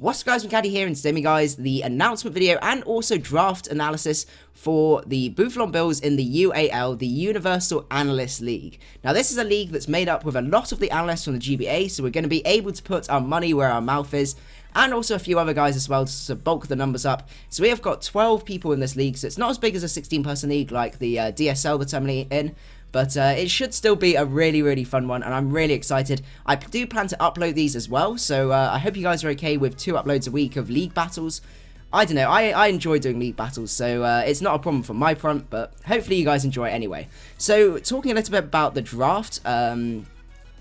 What's up guys, macadii here, and today guys, the announcement video and also draft analysis for the Bouffalant builds in the UAL, the Universal Analyst League. Now this is a league that's made up with a lot of the analysts from the GBA, so we're going to be able to put our money where our mouth is, and also a few other guys as well to bulk the numbers up. So we have got 12 people in this league, so it's not as big as a 16-person league like the DSL that I'm in. But it should still be a really fun one, and I'm really excited. I do plan to upload these as well, so I hope you guys are okay with 2 uploads a week of league battles. I don't know, I enjoy doing league battles, so it's not a problem from my front, but hopefully you guys enjoy it anyway. So, talking a little bit about the draft,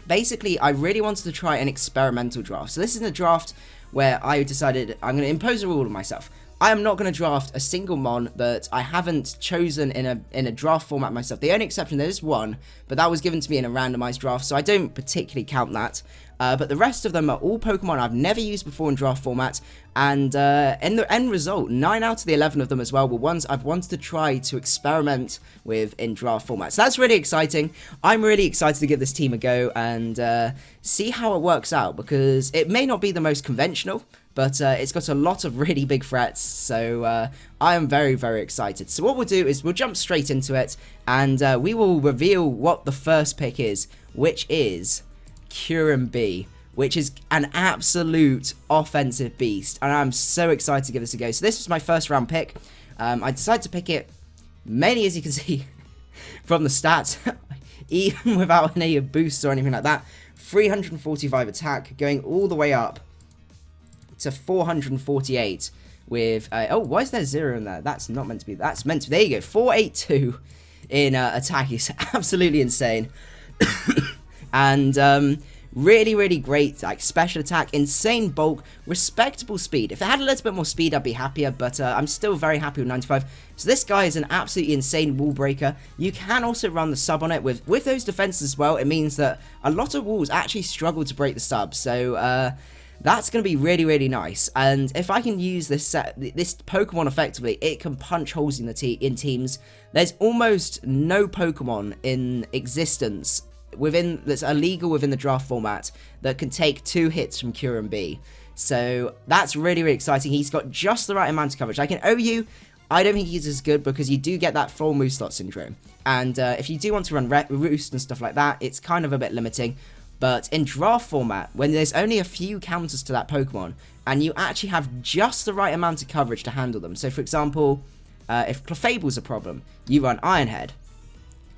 basically I really wanted to try an experimental draft. So this is a draft where I decided I'm going to impose a rule on myself. I am not going to draft a single mon that I haven't chosen in a draft format myself. The only exception, there is one, but that was given to me in a randomized draft, so I don't particularly count that. But the rest of them are all Pokemon I've never used before in draft format, and in the end result, 9 out of the 11 of them as well were ones I've wanted to try to experiment with in draft format. So that's really exciting. I'm really excited to give this team a go and see how it works out, because it may not be the most conventional, but it's got a lot of really big threats, so I am very excited. So what we'll do is we'll jump straight into it, and we will reveal what the first pick is, which is B, which is an absolute offensive beast, and I'm so excited to give this a go. So this was my first round pick. I decided to pick it mainly, as you can see from the stats, even without any boosts or anything like that. 345 attack, going all the way up to 448 with oh, why is there 0 in there? That's not meant to be. That's meant to be. There you go. 482 in attack is absolutely insane. And really great, like, special attack, insane bulk, respectable speed. If it had a little bit more speed, I'd be happier, but I'm still very happy with 95. So this guy is an absolutely insane wall breaker. You can also run the sub on it with those defenses as well. It means that a lot of walls actually struggle to break the sub, so that's going to be really nice. And if I can use this Pokemon effectively, it can punch holes in teams. There's almost no Pokemon in existence that's illegal within the draft format that can take 2 hits from B. So that's really exciting. He's got just the right amount of coverage. I can owe you, I don't think he's as good, because you do get that full move slot syndrome, and if you do want to run roost and stuff like that, it's kind of a bit limiting. But in draft format, when there's only a few counters to that Pokemon, and you actually have just the right amount of coverage to handle them. So for example, if Clefable's a problem, you run Iron Head.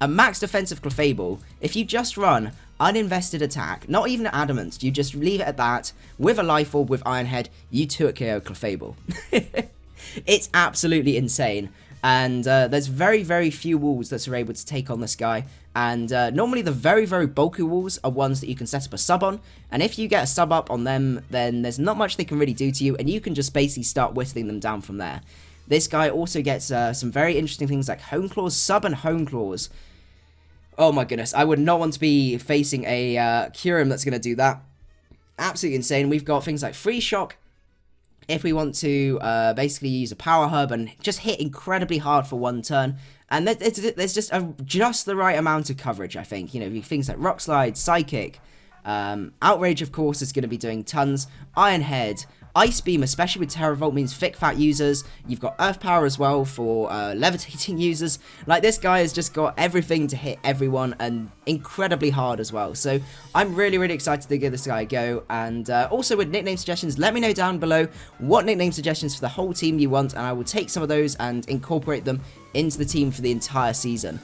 A max defensive Clefable, if you just run uninvested attack, not even Adamant, you just leave it at that, with a Life Orb with Iron Head, you 2-KO Clefable. It's absolutely insane. And there's very few walls that are able to take on this guy. And normally the very bulky walls are ones that you can set up a sub on. And if you get a sub up on them, then there's not much they can really do to you, and you can just basically start whittling them down from there. This guy also gets some very interesting things like Hone Claws, sub and Hone Claws. Oh my goodness, I would not want to be facing a Kyurem that's going to do that. Absolutely insane. We've got things like Free Shock, if we want to basically use a Power Hub and just hit incredibly hard for 1 turn. And there's just the right amount of coverage, I think. You know, things like Rock Slide, Psychic, Outrage, of course, is going to be doing tons. Iron Head, Ice Beam, especially with Terra Volt, means thick fat users. You've got Earth Power as well for levitating users. Like, this guy has just got everything to hit everyone, and incredibly hard as well. So I'm really excited to give this guy a go. And also with nickname suggestions, let me know down below what nickname suggestions for the whole team you want, and I will take some of those and incorporate them into the team for the entire season.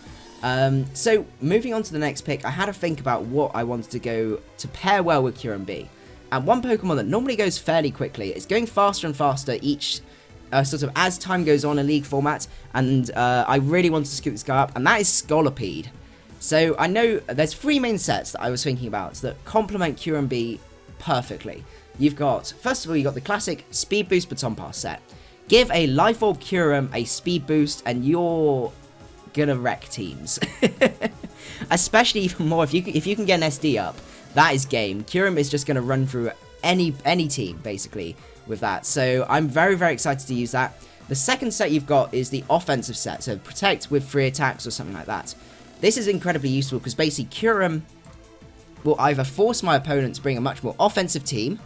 So moving on to the next pick, I had to think about what I wanted to go to pair well with B. And one Pokemon that normally goes fairly quickly, it's going faster and faster each sort of as time goes on in League format, and I really wanted to scoop this guy up, and that is Scolipede. So I know there's 3 main sets that I was thinking about that complement B perfectly. You've got, first of all, you've got the classic Speed Boost Baton Pass set. Give a Life Orb Kyurem a speed boost, and you're gonna wreck teams. Especially even more if you can get an SD up. That is game. Kyurem is just going to run through any team, basically, with that. So I'm very excited to use that. The second set you've got is the offensive set, so Protect with 3 attacks or something like that. This is incredibly useful because basically Kyurem will either force my opponent to bring a much more offensive team,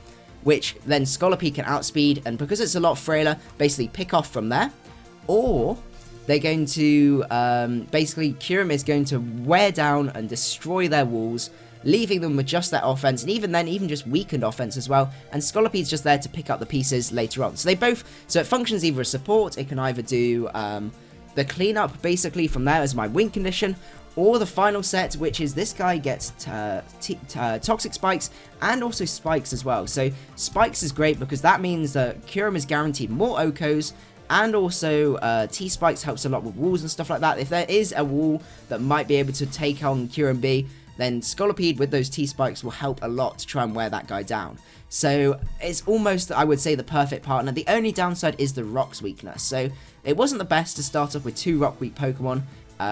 which then Scolipede can outspeed, and because it's a lot frailer, basically pick off from there. Or they're going to, basically, Kyurem is going to wear down and destroy their walls, leaving them with just that offense, and even then, even just weakened offense as well, and Scolipede's just there to pick up the pieces later on. So it functions either as support, it can either do the cleanup, basically, from there as my win condition, or the final set, which is this guy gets Toxic Spikes, and also Spikes as well. So Spikes is great, because that means that Kyurem is guaranteed more Okos, and also T-Spikes helps a lot with walls and stuff like that. If there is a wall that might be able to take on Kyurem B, then Scolipede with those T-Spikes will help a lot to try and wear that guy down. So it's almost, I would say, the perfect partner. The only downside is the Rock's weakness. So it wasn't the best to start off with 2 Rock weak Pokemon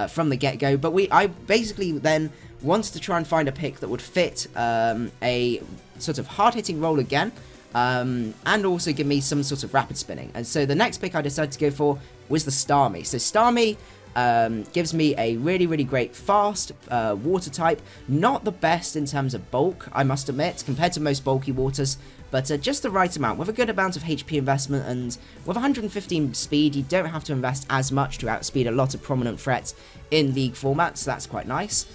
from the get-go, but I basically then wanted to try and find a pick that would fit a sort of hard-hitting role again, and also give me some sort of rapid spinning. And so the next pick I decided to go for was the Starmie. So Starmie gives me a really, really great fast water type. Not the best in terms of bulk, I must admit, compared to most bulky waters, but just the right amount, with a good amount of HP investment, and with 115 speed, you don't have to invest as much to outspeed a lot of prominent threats in League formats, so that's quite nice.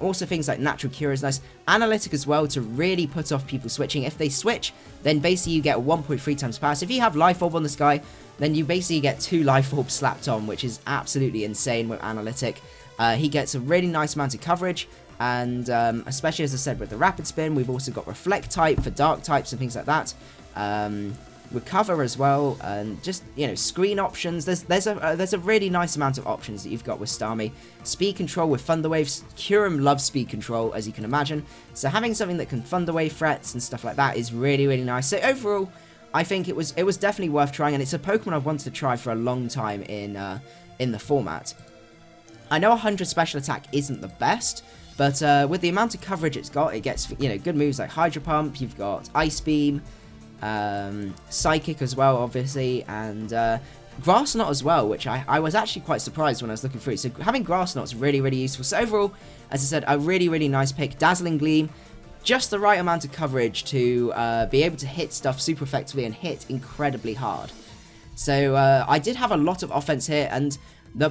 Also things like Natural Cure is nice. Analytic as well, to really put off people switching. If they switch, then basically you get a 1.3 times power. So if you have Life Orb on this guy, then you basically get 2 Life Orbs slapped on, which is absolutely insane with Analytic. He gets a really nice amount of coverage, and especially, as I said, with the Rapid Spin, we've also got Reflect type for Dark types and things like that. Recover as well, and just, you know, screen options. There's a really nice amount of options that you've got with Starmie. Speed control with Thunder Waves. Kyurem loves speed control, as you can imagine, so having something that can Thunder Wave threats and stuff like that is really, really nice. So overall, I think it was definitely worth trying, and it's a Pokemon I've wanted to try for a long time in the format. I know 100 special attack isn't the best, but with the amount of coverage it's got, it gets, you know, good moves like Hydro Pump. You've got Ice Beam, Psychic as well, obviously, and Grass Knot as well, which I was actually quite surprised when I was looking through. So having Grass Knot's really, really useful. So overall, as I said, a really, really nice pick. Dazzling Gleam, just the right amount of coverage to be able to hit stuff super effectively and hit incredibly hard. So I did have a lot of offense here, and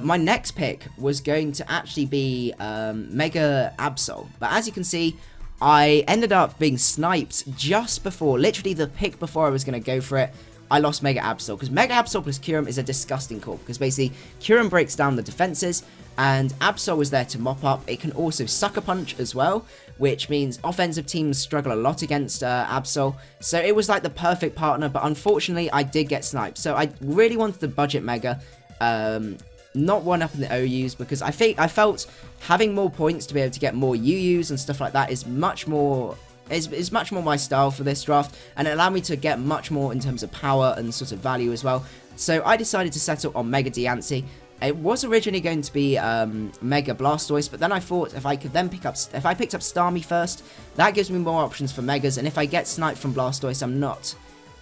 my next pick was going to actually be Mega Absol. But as you can see, I ended up being sniped just before, literally the pick before I was going to go for it. I lost Mega Absol, because Mega Absol plus Kyurem is a disgusting call, because basically Kyurem breaks down the defenses, and Absol is there to mop up. It can also Sucker Punch as well, which means offensive teams struggle a lot against Absol, so it was like the perfect partner, but unfortunately I did get sniped. So I really wanted the budget Mega, not one up in the OUs, because I felt having more points to be able to get more UUs and stuff like that is much more my style for this draft, and it allowed me to get much more in terms of power and sort of value as well. So I decided to settle on Mega Diancie. It was originally going to be Mega Blastoise, but then I thought if I picked up Starmie first, that gives me more options for Megas, and if I get sniped from Blastoise, I'm not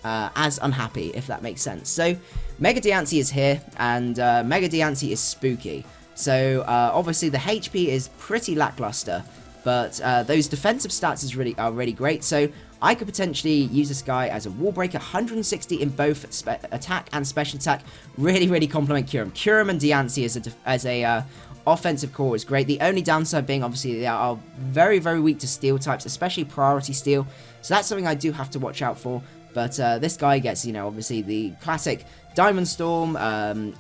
as unhappy, if that makes sense. So Mega Diancie is here, and Mega Diancie is spooky. So obviously the HP is pretty lackluster, but those defensive stats are really great. So I could potentially use this guy as a wall breaker. 160 in both attack and special attack. Really, really complement Kyurem. Kyurem and Diancie as a offensive core is great. The only downside being, obviously, they are very, very weak to steel types, especially priority steel. So that's something I do have to watch out for. But this guy gets, you know, obviously the classic Diamond Storm,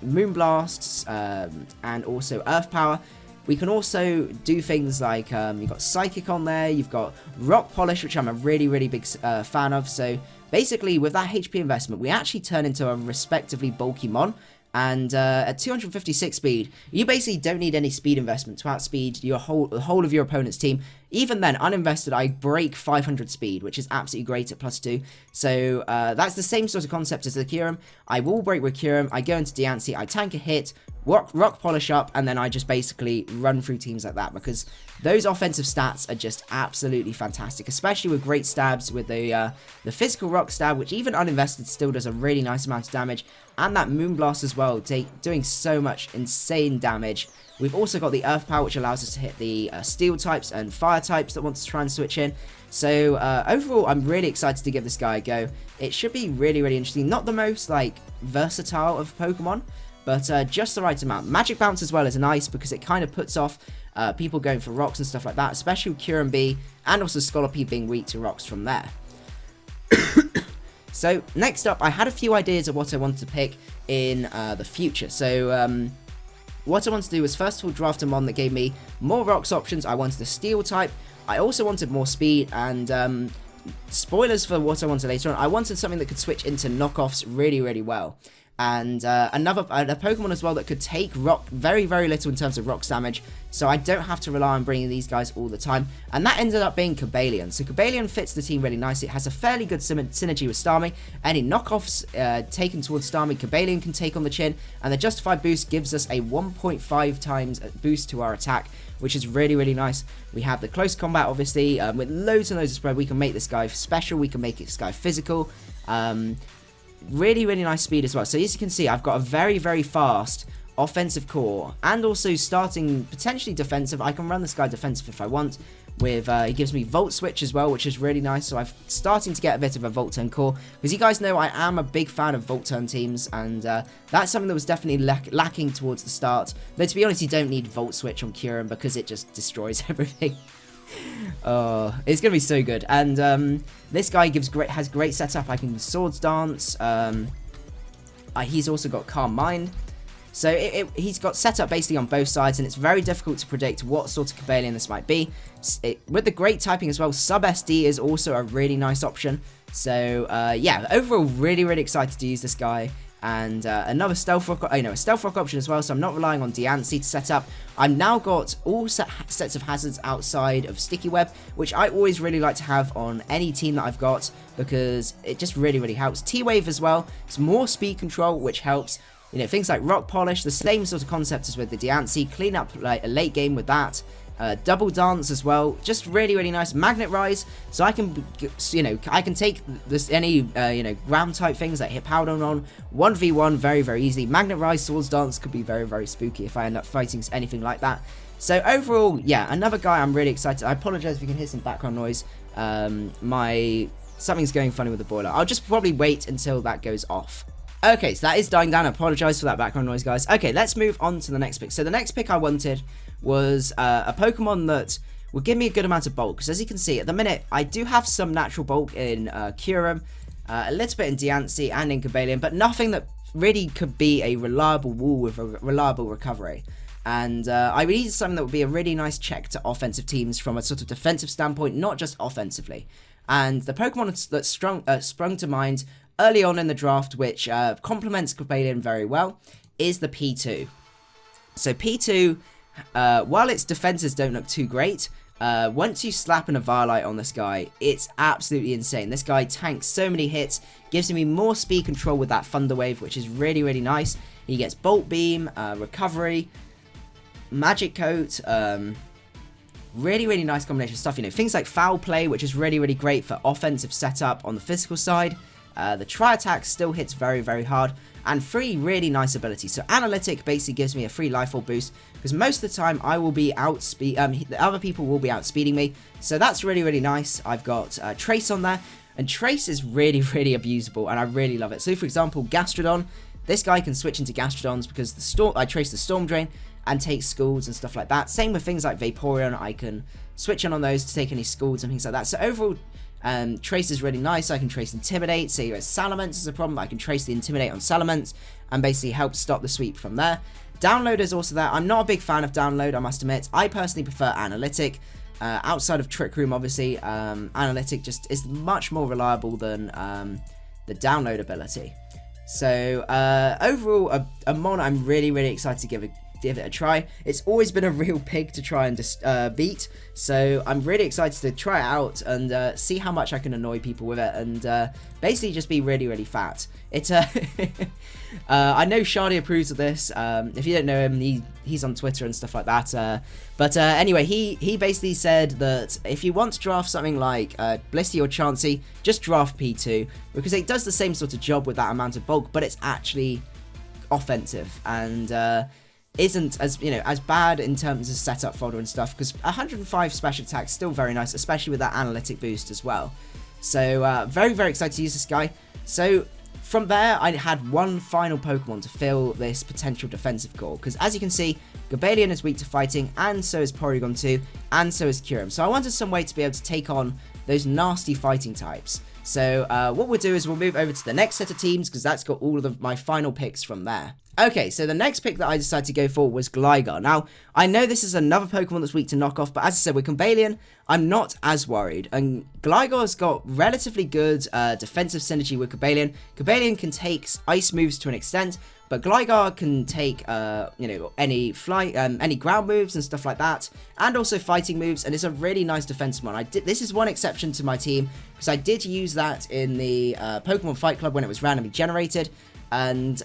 Moon Blasts, and also Earth Power. We can also do things like, you've got Psychic on there, you've got Rock Polish, which I'm a really, really big fan of. So basically, with that HP investment, we actually turn into a respectively bulky Mon. And at 256 speed, you basically don't need any speed investment to outspeed the whole of your opponent's team. Even then, uninvested, I break 500 speed, which is absolutely great at +2. So that's the same sort of concept as the Kyurem. I will break with Kyurem, I go into Diancie, I tank a hit, rock polish up, and then I just basically run through teams like that, because those offensive stats are just absolutely fantastic, especially with great stabs, with the physical rock stab, which even uninvested still does a really nice amount of damage, and that Moonblast as well, doing so much insane damage. We've also got the Earth Power, which allows us to hit the Steel types and Fire types that want to try and switch in. So overall, I'm really excited to give this guy a go. It should be really, really interesting. Not the most, like, versatile of Pokemon, but just the right amount. Magic Bounce as well is nice because it kind of puts off people going for rocks and stuff like that, especially with Kyurem B and also Scolipede being weak to rocks from there. So next up, I had a few ideas of what I wanted to pick in the future. So what I wanted to do was first of all draft a mon that gave me more rocks options. I wanted a steel type. I also wanted more speed, and spoilers for what I wanted later on, I wanted something that could switch into knockoffs really, really well. And a Pokemon as well that could take rock very, very little in terms of rocks damage, so I don't have to rely on bringing these guys all the time. And that ended up being Cobalion. So Cobalion fits the team really nicely. It has a fairly good synergy with Starmie. Any knockoffs taken towards Starmie, Cobalion can take on the chin, and the Justified boost gives us a 1.5 times boost to our attack, which is really, really nice. We have the close combat, obviously, with loads and loads of spread. We can make this guy special, we can make this guy physical. Really, really nice speed as well. So as you can see, I've got a very, very fast offensive core, and also starting potentially defensive. I can run this guy defensive if I want. With it gives me Volt Switch as well, which is really nice. So I'm starting to get a bit of a Volt Turn core, because you guys know I am a big fan of Volt Turn teams, and that's something that was definitely lacking towards the start. But to be honest, you don't need Volt Switch on Kyurem because it just destroys everything. Oh, it's gonna be so good. And this guy has great setup. I can Swords Dance. He's also got Calm Mind. So he's got setup basically on both sides, and it's very difficult to predict what sort of Cobalion this might be. With the great typing as well, Sub SD is also a really nice option. So yeah, overall really, really excited to use this guy. And another Stealth Rock, a Stealth Rock option as well, so I'm not relying on Diancie to set up. I've now got all sets of hazards outside of Sticky Web, which I always really like to have on any team that I've got, because it just really, really helps. T-Wave as well, it's more speed control, which helps. You know, things like Rock Polish, the same sort of concept as with the Diancie, clean up like a late game with that. Double Dance as well, just really, really nice. Magnet Rise, so I can, I can take this any, ground type things like hit Powder on 1v1 very, very easily. Magnet Rise, Swords Dance could be very, very spooky if I end up fighting anything like that. So overall, yeah, another guy I'm really excited. I apologize if you can hear some background noise. Something's going funny with the boiler. I'll just probably wait until that goes off. Okay, so that is dying down. I apologize for that background noise, guys. Okay, let's move on to the next pick. So the next pick I wanted was a Pokemon that would give me a good amount of bulk. Because as you can see, at the minute, I do have some natural bulk in Kyurem, a little bit in Diancie and in Cobalion, but nothing that really could be a reliable wall with a reliable recovery. And I needed something that would be a really nice check to offensive teams from a sort of defensive standpoint, not just offensively. And the Pokemon that sprung to mind early on in the draft, which complements Cobalion very well, is the P2. So P2, while its defenses don't look too great, once you slap an Eviolite on this guy, it's absolutely insane. This guy tanks so many hits, gives me more speed control with that Thunder Wave, which is really, really nice. He gets Bolt Beam, Recovery, Magic Coat, really, really nice combination of stuff. Things like Foul Play, which is really, really great for offensive setup on the physical side. The Tri-Attack still hits very, very hard, and 3 really nice abilities. So Analytic basically gives me a free life orb boost, because most of the time I will be the other people will be outspeeding me, so that's really, really nice. I've got Trace on there, and Trace is really, really abusable, and I really love it. So for example, Gastrodon, this guy can switch into Gastrodons because I trace the Storm Drain and take Schools and stuff like that. Same with things like Vaporeon, I can switch on those to take any Schools and things like that. So overall, Trace is really nice. I can trace Intimidate. Say Salamence is a problem, I can trace the Intimidate on Salamence and basically help stop the sweep from there. Download is also there. I'm not a big fan of Download, I must admit. I personally prefer Analytic. Outside of Trick Room, obviously, Analytic just is much more reliable than the Download ability. So overall, a mon I'm really, really excited to give it a try. It's always been a real pig to try and beat, so I'm really excited to try it out and see how much I can annoy people with it, and basically just be really, really fat. It's I know Shardy approves of this. If you don't know him, he's on Twitter and stuff like that. But anyway, he basically said that if you want to draft something like Blissey or Chansey, just draft P2, because it does the same sort of job with that amount of bulk, but it's actually offensive, and isn't as, as bad in terms of setup fodder and stuff, because 105 special attack is still very nice, especially with that analytic boost as well. So very, very excited to use this guy. So from there, I had one final Pokemon to fill this potential defensive core, because as you can see, Gabalion is weak to fighting, and so is Porygon 2, and so is Kyurem. So I wanted some way to be able to take on those nasty fighting types. So what we'll do is we'll move over to the next set of teams, because that's got all of my final picks from there. Okay, so the next pick that I decided to go for was Gligar. Now, I know this is another Pokemon that's weak to knockoff, but as I said, with Gabalion, I'm not as worried. And Gligar's got relatively good defensive synergy with Gabalion. Gabalion can take ice moves to an extent, but Gligar can take, any ground moves and stuff like that, and also fighting moves, and it's a really nice defensive one. This is one exception to my team, because I did use that in the Pokemon Fight Club when it was randomly generated, and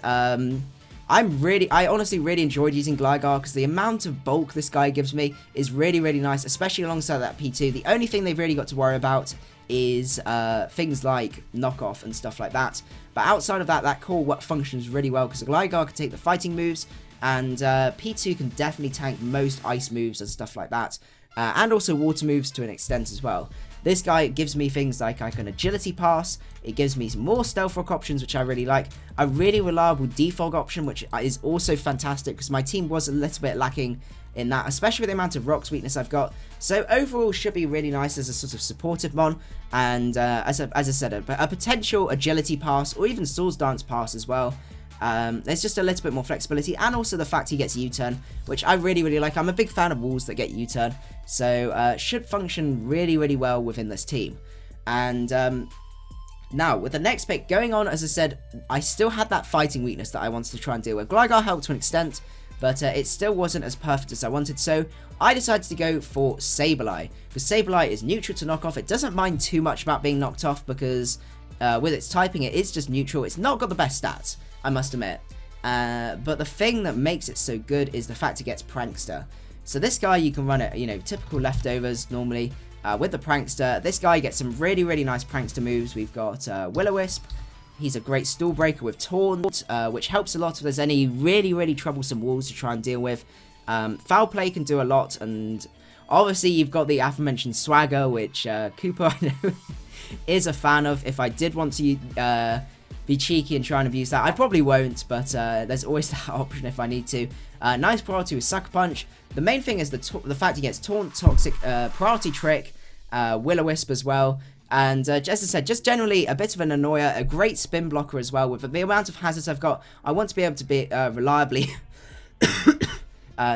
I honestly really enjoyed using Gligar, because the amount of bulk this guy gives me is really, really nice, especially alongside that P2. The only thing they've really got to worry about is things like knockoff and stuff like that. But outside of that, that core functions really well, because Gligar can take the fighting moves, and P2 can definitely tank most ice moves and stuff like that, and also water moves to an extent as well. This guy gives me things like I can agility pass, it gives me some more stealth rock options, which I really like, a really reliable defog option, which is also fantastic, because my team was a little bit lacking in that, especially with the amount of rocks weakness I've got. So overall should be really nice as a sort of supportive mon, and as I said, a potential agility pass, or even Swords Dance pass as well. There's just a little bit more flexibility, and also the fact he gets U-turn, which I really, really like. I'm a big fan of walls that get U-turn, so should function really, really well within this team. And now, with the next pick going on, as I said, I still had that fighting weakness that I wanted to try and deal with. Gligar helped to an extent, but it still wasn't as perfect as I wanted, so I decided to go for Sableye, because Sableye is neutral to knock off. It doesn't mind too much about being knocked off, because with its typing, it is just neutral. It's not got the best stats, I must admit, but the thing that makes it so good is the fact it gets Prankster. So this guy, you can run it, typical leftovers normally. With the Prankster, this guy gets some really, really nice Prankster moves. We've got Will-O-Wisp. He's a great stall breaker with Taunt, which helps a lot if there's any really, really troublesome walls to try and deal with. Foul Play can do a lot, and obviously you've got the aforementioned Swagger, which Cooper, I know, is a fan of. If I did want to be cheeky and try and abuse that, I probably won't, but there's always that option if I need to. Nice priority with Sucker Punch. The main thing is the fact he gets Taunt, Toxic, Priority Trick, Will-O-Wisp as well, and as I said, just generally a bit of an annoyer, a great spin blocker as well. With the amount of hazards I've got, I want to be able to be reliably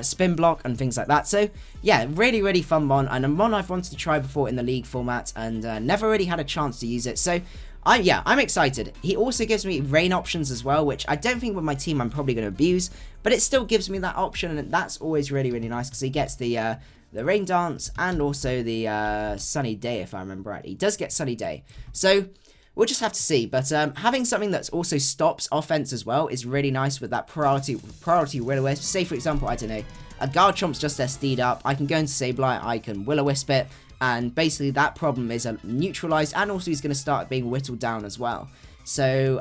spin block and things like that. So yeah, really, really fun mon, and a mon I've wanted to try before in the league format, and never really had a chance to use it. So I'm excited. He also gives me rain options as well, which I don't think with my team I'm probably going to abuse, but it still gives me that option, and that's always really, really nice, because he gets the rain dance and also the sunny day, if I remember right. He does get sunny day, so we'll just have to see. But having something that also stops offense as well is really nice with that priority Will-O-Wisp. Say for example, I don't know, a Garchomp's just SD'd up, I can go into Sableye, I can Will-O-Wisp it, and basically that problem is neutralized, and also he's going to start being whittled down as well. So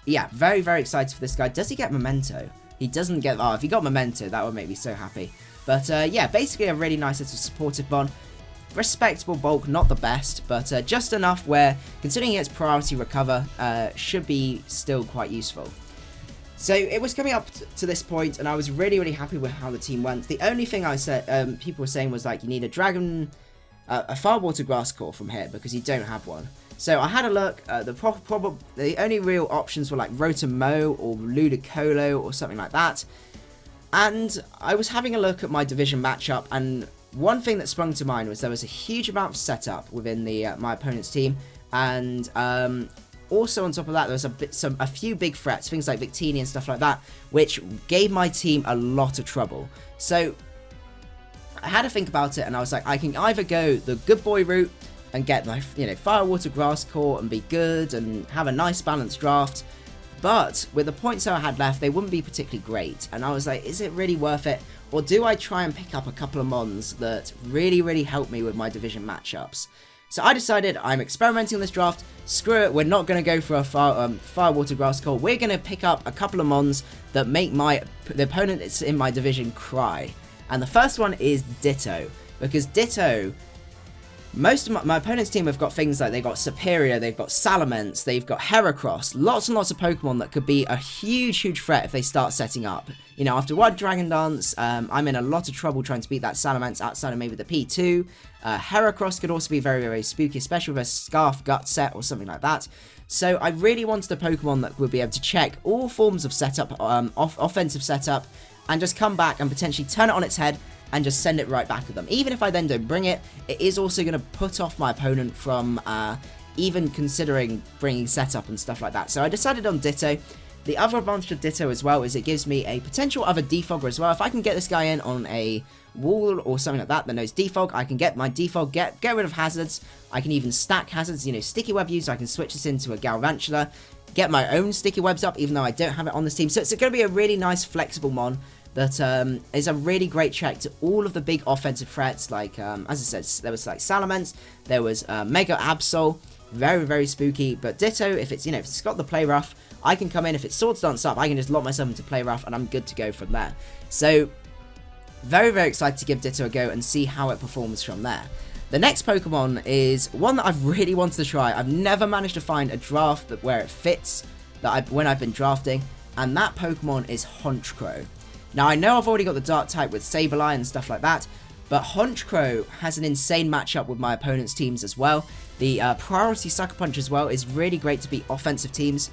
yeah, very, very excited for this guy. Does he get Memento? He doesn't get, if he got Memento, that would make me so happy. But yeah, basically a really nice little supportive mon. Respectable bulk, not the best, but just enough where, considering it's priority recover, should be still quite useful. So it was coming up to this point, and I was really, really happy with how the team went. The only thing I said, people were saying was like, you need a Firewater Grass core from here, because you don't have one. So I had a look. The only real options were like Rotom-Mow or Ludicolo or something like that. And I was having a look at my division matchup, and one thing that sprung to mind was there was a huge amount of setup within the my opponent's team, and also on top of that there was a few big threats, things like Victini and stuff like that, which gave my team a lot of trouble. So I had to think about it, and I was like, I can either go the good boy route and get my Firewater Grass core and be good and have a nice balanced draft, but with the points that I had left, they wouldn't be particularly great. And I was like, is it really worth it? Or do I try and pick up a couple of mons that really, really help me with my division matchups? So I decided I'm experimenting on this draft. Screw it, we're not going to go for a Fire Water Grass Core. We're going to pick up a couple of mons that make the opponent that's in my division cry. And the first one is Ditto, because Ditto, most of my opponent's team have got things like they've got Superior, they've got Salamence, they've got Heracross, lots and lots of Pokemon that could be a huge threat if they start setting up. You know, after one Dragon Dance, I'm in a lot of trouble trying to beat that Salamence outside of maybe the P2. Heracross could also be very spooky, especially with a Scarf Gut set or something like that. So I really wanted a Pokemon that would be able to check all forms of setup, offensive setup, and just come back and potentially turn it on its head and just send it right back at them. Even if I then don't bring it, it is also going to put off my opponent from even considering bringing setup and stuff like that. So I decided on Ditto. The other advantage of Ditto as well is it gives me a potential other defogger as well. If I can get this guy in on a wall or something like that knows defog, I can get my defog, get rid of hazards. I can even stack hazards, you know, sticky web use. I can switch this into a Galvantula, get my own sticky webs up even though I don't have it on this team. So it's going to be a really nice flexible mon that is a really great check to all of the big offensive threats. Like as I said, there was like Salamence, there was Mega Absol, very spooky. But Ditto, if it's, you know, if it's got the play rough, I can come in. If it's Swords Dance up, I can just lock myself into play rough and I'm good to go from there. So very excited to give Ditto a go and see how it performs from there. The next Pokemon is one that I've really wanted to try. I've never managed to find a draft where it fits when I've been drafting, and that Pokemon is Haunch Crow. Now, I know I've already got the Dark type with Sableye and stuff like that, but Haunch Crow has an insane matchup with my opponent's teams as well. The Priority Sucker Punch as well is really great to beat offensive teams.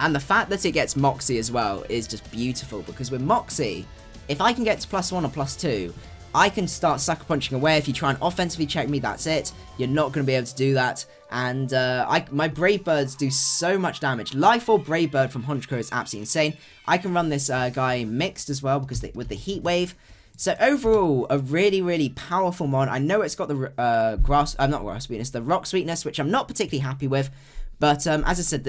And the fact that it gets Moxie as well is just beautiful, because with Moxie, if I can get to +1 or +2, I can start Sucker Punching away. If you try and offensively check me, that's it. You're not going to be able to do that. And my Brave Birds do so much damage. Life Orb Brave Bird from Haunch Crow is absolutely insane. I can run this guy mixed as well because with the Heat Wave. So overall, a really powerful mon. I know it's got the not grass sweetness, the rock sweetness, which I'm not particularly happy with. But as I said,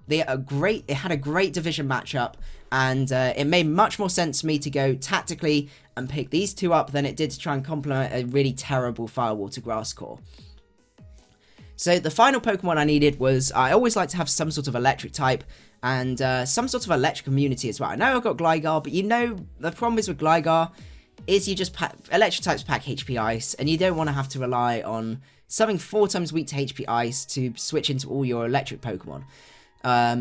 it had a great division matchup, and it made much more sense to me to go tactically and pick these two up than it did to try and complement a really terrible Firewater Grass Core. So the final Pokemon I needed was, I always like to have some sort of electric type, and some sort of electric immunity as well. I know I've got Gligar, but you know, the problem is with Gligar is you just electric types pack HP Ice, and you don't want to have to rely on something 4 times weak to HP Ice to switch into all your electric Pokemon.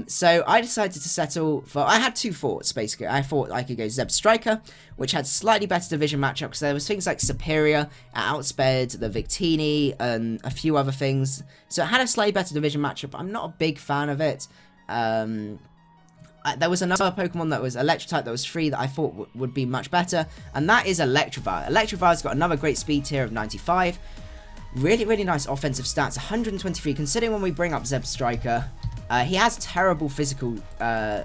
So I decided to settle for, I had 2 thoughts basically. I thought I could go Zebstrika, which had slightly better division matchup because there was things like Superior, outsped the Victini, and a few other things. So it had a slightly better division matchup. I'm not a big fan of it. There was another Pokemon that was electric type that was free that I thought would be much better, and that is Electivire. Electivire's got another great speed tier of 95. Really nice offensive stats, 123, considering when we bring up Zebstrika. He has terrible physical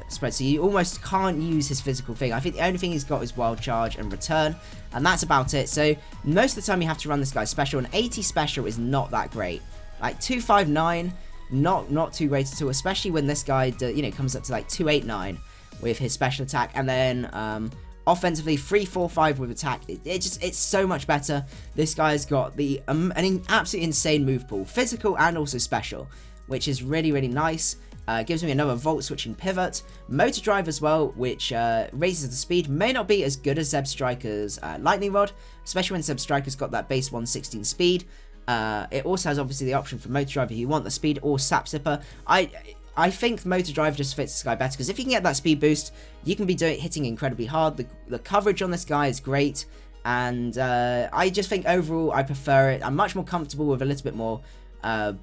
spread, so you almost can't use his physical thing. I think the only thing he's got is Wild Charge and Return, and that's about it. So most of the time you have to run this guy special, and 80 special is not that great. Like 259, not too great at all, especially when this guy comes up to like 289 with his special attack, and then offensively 345 with attack. It's so much better. This guy's got an absolutely insane move pool, physical and also special, which is really nice. Gives me another Volt switching pivot. Motor Drive as well, which raises the speed. May not be as good as Zebstrika's Lightning Rod, especially when Zebstrika's got that base 116 speed. It also has obviously the option for Motor Drive if you want the speed, or Sap Sipper. I think Motor Drive just fits this guy better, because if you can get that speed boost, you can be hitting incredibly hard. The coverage on this guy is great, and I just think overall I prefer it. I'm much more comfortable with a little bit more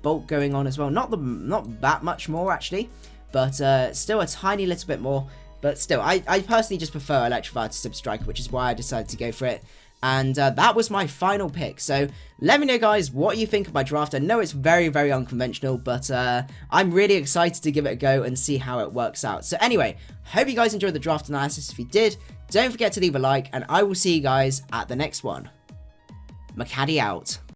bulk going on as well. Not that much more actually, but still a tiny little bit more. But still, I personally just prefer Electivire to Zebstrika, which is why I decided to go for it. And that was my final pick. So let me know, guys, what you think of my draft. I know it's very unconventional, but I'm really excited to give it a go and see how it works out. So anyway, hope you guys enjoyed the draft analysis. If you did, don't forget to leave a like, and I will see you guys at the next one. Macadii out.